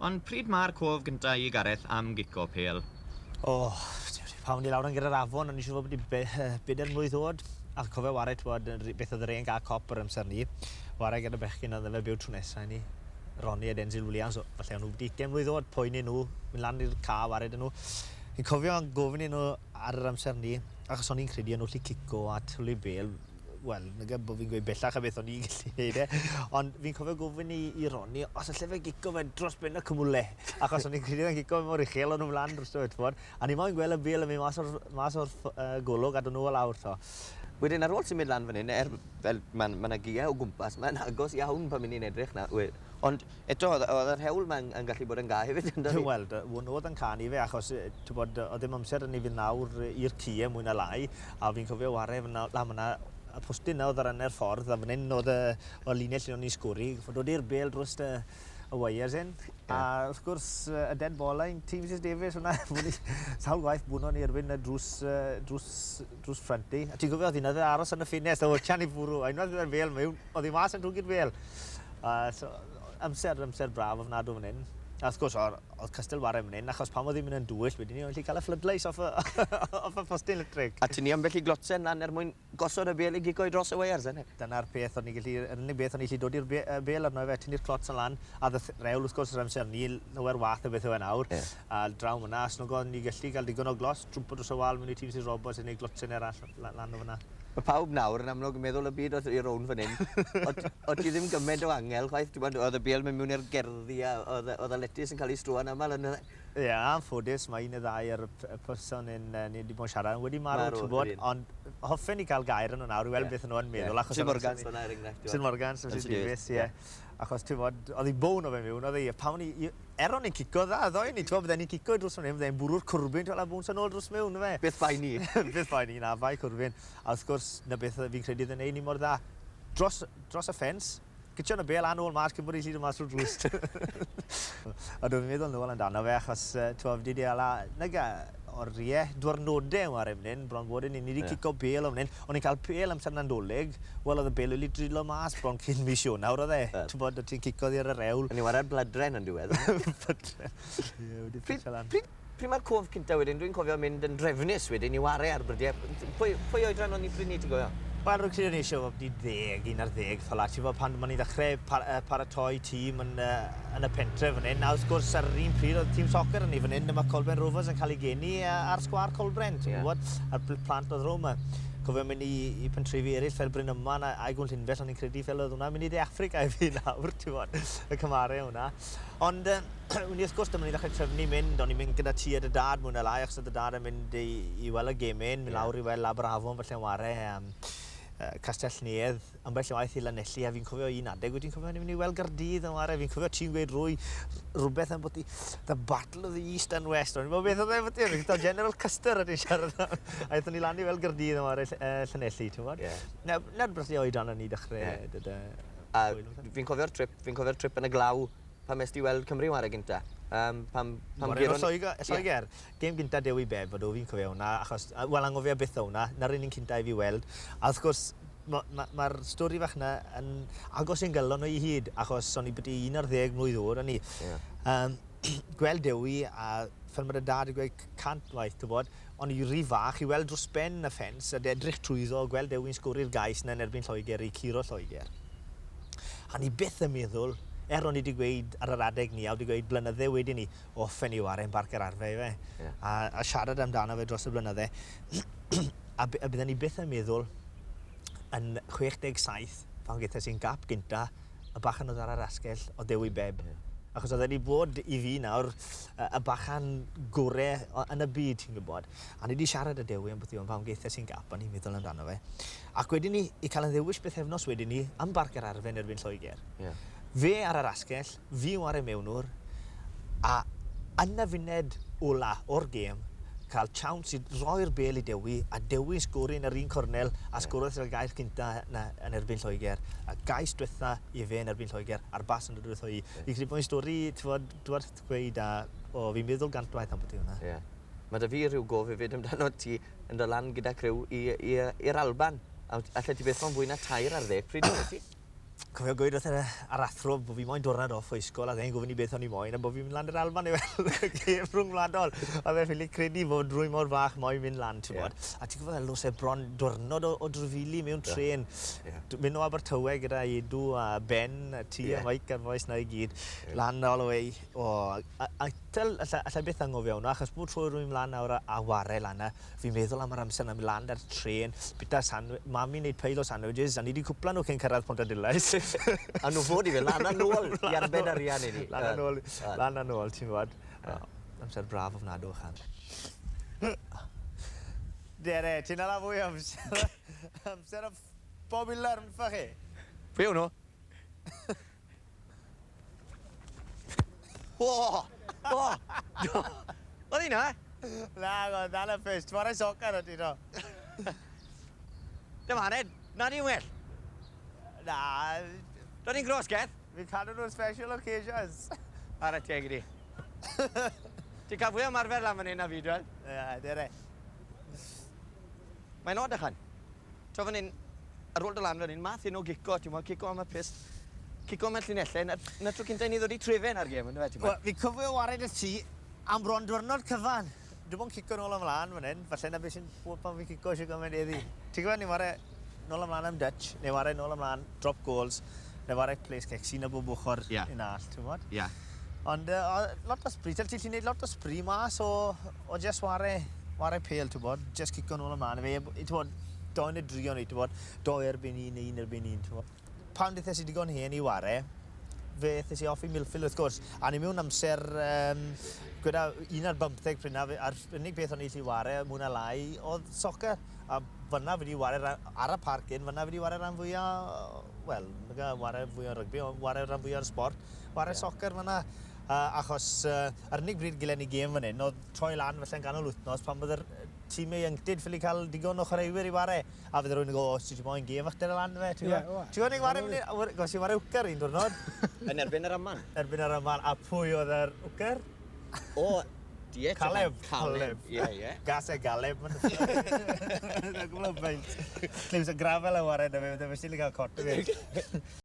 Ond pryd mae'r cof gyntaf I Gareth am gico pêl? Pan o'n I lawr yn gyda'r afon, o'n i siŵr bod wedi bedair mlwydd oed. A cofio wario beth oedd yr un gael cop ar amser ni. Wario gyda bechgyn oedd fe byw tro nesaf ni. Ronnie a Denzil Williams, falle o'n nhw wedi 20 mlwydd oed, poeni nhw, mynd lan i'r ca wario dyn nhw. Fi'n cofio gofyn I nhw ar yr amser ni, achos o'n i'n credu o'n nhw lli cico a twlu bel. Wel, nag bod fi'n gweud bellach a beth o'n i'n gallu neud ond fi'n cofio gofyn I Ronnie, os allai fe gico fe dros ben y cymwle. Achos o'n i'n credu fe'n gico fe mor uchel o'n nhw mlaen dros dweud, a ni moyn gweld y bel yn mynd mas o'r golwg a dyn nhw o lawr. Wedyn ar ôl sy'n mynd lan fan hyn, fel mae yna gia o gwmpas, mae'n agos iawn pan mynd i'n edrych na. Ond eto, oedd yr hewl mae'n gallu bod yn ga hefyd, ynddo fi? Wel, oedd yn canu fe, achos oedd ddim amser yn ei fynd nawr i'r cia mwy na lai, a fi'n cofio wario fan y postyn na oedd ar yna'r ffordd, a fan hyn oedd y linell lle o'n i'n sgwri, dod i'r bel dros y wires hyn. A wrth gwrs, y dead ball ein, Tîm Mrs Davies hwnna, sawl gwaith bwno ni erbyn y drws ffranti. A ti'n gofio, oedd hi'n edrych aros yn y ffines, a wytchan I bwrw, a unwaith ydyn fel mewn, oedd hi mas yn drwg i'r bel. Amser braf ofnadw fan hyn. A wrth gwrs, oedd cystel wario fan hyn, achos pam oedd hi'n mynd yn dwyll, wedyn ni, oedd hi'n cael y floodlights off y postyn electric. A ti'n ni am felly glotsen lan mwyn gosod y bel I gico I dros y wires, yna? Dyna'r peth, yr unig beth o'n i gallu dod i'r bel arno fe, tynnu'r clots yn lan, a rewl wrth gwrs yr amser ni, lawer wath o beth yw e nawr. A draw myna, os nhw'n gwybod ni gallu cael digon o glos, trwmpo dros y wal mewn I Tîm Mrs Roberts yn ei glotsen erall lan o fyna. Mae pawb nawr yn amlwg yn meddwl y byd oedd i'r rown fan hyn. Oedd ti ddim gymaint o angel, chwaith, oedd y bel mewn i'r gerddi a oedd y letys yn cael ei strwan aml yn y... Ie, anffodus, mae un y ddau ar y person ni wedi bod yn siarad wedi marw, ond hoffen I cael gair yn o nawr I weld beth yn nhw'n meddwl. Sir Morgans fyna er enghraifft. Sir Morgans, Sir Davies, ie. Achos ti'n bod, oedd hi bown o fe mewn, oedd hi, pan ni, o'n i'n cico dda, ddoen ni, bydden ni'n cico dros fan hyn, bydden ni'n bwrw'r cwrbyn, ti'n bod, yn ôl dros mewn, fe? Beth fai ni? Beth fai ni, na, fai cwrbyn. A wrth gwrs, na beth fi'n credu ddyn ni mor dda. Dros y ffens, gytio yn y bel a nôl mas, cyn bod i'n llyd o mas o'r drwst. A dwi'n meddwl nôl amdano fe, achos, ti'n wedi ala, o'r rie, dwrnodau ar ymwneud, bron bod ni wedi cico bel o'n ymwneud. O'n i'n cael bel amser na'n dolyg, wel oedd y bel wedi drilo mas bron cyn mis o nawr oedd e. Ti'n bod, ti'n cico ddi'r rewl. O'n i'n wario'r bladren yn diwedd. Pryd mae'r cof cynta wedyn, dwi'n cofio mynd yn drefnus wedyn I wario ar brydiau. Pwy oedran o'n I pryd ni, ti'n gofio? Wel, rwy'n credu ni eisiau bod ni 11 ffola. Ti'n bod pan ma'n I ddechrau paratoi tîm yn y pentref fan hyn. A wrth gwrs ar yr un pryd oedd tîm soccer yn ni fan hyn, dyma Colben Rovers yn cael ei geni ar sgwar Colbren, ti'n gwybod? A'r plant oedd Roma. Cofio mynd I pentrefi eraill fel Bryn Yman a Gwn Llynfell, o'n i'n credu fel oedd hwnna mynd I De Affrica I fi nawr, ti'n bod, y cymarau hwnna. Ond, wni wrth gwrs, dyma ni ddechrau trefnu mynd, o'n i'n mynd gyda ti a dy dad mwy na lai, achos dy dad yn mynd I weld y gemyn, mynd lawr I weld Labrafon, felly yn wario, Castell Nedd, ambell waith I Lanelli, a fi'n cofio un adeg, wedyn cofio ni'n mynd I weld Gardydd yn wario, fi'n cofio ti'n gweud rhywbeth am bod The Battle of the East and West, o'n i'n bod beth oedd e bod i'n rhywbeth General Custer ydyn siarad am, a eithon ni lan I weld Gardydd yn wario Llanelli, ti'n bod? Nawr brysu oedran yn ni dechrau. A fi'n cofio'r trip yn y glaw pan mes ti weld Cymru wario gynta. Lloegr, gêm gynta Dewi Beb, fod o fi'n cofio hwnna, achos, wel, angofio beth o hwnna, na'r un cynta I fi weld. A wrth gwrs, mae'r stori fach yna yn agos i'n gylon o I hyd, achos o'n I byddu 11 mlwydd oed o'n I. Gweld Dewi, a fel mae'r dad I gweud 100 waith, ti'n bod, o'n I rhy fach I weld dros ben y ffens, a edrych trwyddo, gweld Dewi'n sgwri'r gais yna yn erbyn Lloegr I curo Lloegr. A ni byth yn meddwl, o'n I wedi gweud ar yr adeg ni, a wedi gweud blynydde wedyn ni, offen I wario'n barc yr arfe I fe. A siarad amdano fe dros y blynydde. A bydden ni byth yn meddwl yn 67, pan geitha sy'n gap gynta, y bachan oedd ar yr asgell o Dewi Beb. Achos oedd wedi bod I fi nawr y bachan gorau yn y byd, ti'n gwybod. A ni wedi siarad y Dewi am beth yw, pan geitha sy'n gap, a ni'n meddwl amdano fe. Ac wedyn ni, I cael yn ddewis beth efnos wedyn ni, am barc yr arfe yn erbyn Lloegr. Fe ar yr asgell, fi wario mewnwr, a yn y funed ola o'r gêm, cael chawns I roi'r bel I Dewi, a Dewi'n sgori yn yr un cornel, a sgorodd y gais cynta yn erbyn Lloegr. A gais diwetha I fe yn erbyn Lloegr, a'r bas yn dod wrtho I. Fi'n credu bod yn stori, dwi'n gweud, a fi'n meddwl gantwaith am bod I hwnna. Mae dy fi rhyw gof hefyd amdano ti yn dod lan gyda criw i'r Alban. Alla ti beth o'n fwy na tair ar 10, pryd oedd ti? Cofio gweud wrth yr athro bod fi moyn diwrnod off o ysgol a ddengyn gofyn i beth o'n i moyn a bod fi'n mynd lan i'r Alban i weld gêm rhwng wladol. A fe ffili credu fod rwy mor fach moyn mynd lan, ti'n bod. A ti'n gwybod los e bron diwrnod o drwfili mewn tren. Mynd o Abertawe gyda Edw a Ben, a ti a Mike a'r boes na i gyd. Lan all the way. Alla beth angofio hwnna, achos bod trwy rwy'n lan nawr a ware lan na, fi'n meddwl am yr amser na mynd lan ar tren, bita mami wneud peil o sandwiches, a ni wedi cwpla nhw cyn cyrraedd Pontarddulais. A nhw fod i fe, lan a nôl i arbed arian i ni. Lan a nôl, ti'n gwybod. Amser braf ofnadw, chan. Dere, ti'n ala fwy amser. Amser o Bob Ilar yn ffach chi? Pwy yw nhw? Oedd hynna? Na, god, dan y ffys. Ti'n fawr soccer o ti, no? Dyma Aned, na ni'n well. Na, Do'n ni'n gros, Geth? fi'n cadw nhw'n special occasions. Ar y teg i di. Ti'n cael fwy o marfer lan fan hyn na fi, dwi'n? Ie, dere. Mae'n od ychan. To fan hyn, ar ôl dy lan fan hyn, math un o gico, ti'n mwyn, gico am y pist. Gico am y llinellau, na tro cynta ni ddod i trefen ar gêm, ynddo fe, ti'n mwyn? Fi'n cyfio wared y ti am bron diwrnod cyfan. Dwi'n mwyn cico nôl ymlaen fan hyn, falle na beth sy'n bod pan fi'n cico eisiau gymaint eddi. Ti'n gwybod, ni ware nôl ymlaen am Dutch, neu ware nôl ymlaen drop goals, neu ware place kick sy'n y bob ochr un all, ti'n gwybod? Ie. Ond lot o spri, ti'n gwneud lot o spri mas o just ware pêl, ti'n gwybod, just cico nôl ymlaen. Ti'n gwybod, do'n y drio ni, ti'n gwybod, do erbyn un, un erbyn un, ti'n gwybod. Pan ddeithes i digon hen i ware, fe ddeithes i offi Milfil wrth gwrs, a ni mewn amser gyda 1 ar 15 prynna, a'r unig beth o'n i allu ware, mwyn a lai, oedd soccer. A fyna fi wedi ware ar y parcyn, fyna fi wedi ware ran fwyaf, wel, ware fwyaf rygbi, ware ran fwyaf sport, ware soccer fyna. Achos yr unig bryd gilen ni gêm fan hyn, oedd troi lan felly'n ganol wythnos pan byddai'r tîm ieuenctid ffili cael digon o chwaraewyr i ware. A fydde rhywun yn gwybod, os ti'n moyn gêm achder y lan fe, ti'n gwybod? Ti'n gwybod ni'n ware fan hyn? Gos i ware wcer un diwrnod. Yn erbyn yr Amman? Erbyn yr Amman. A pwy oedd yr wcer? O, diet. Caleb. Ie. Gas e Galeb. Gwybod beint. Clews y grafel y waren y fe, fydde fe still i gael cot o fi.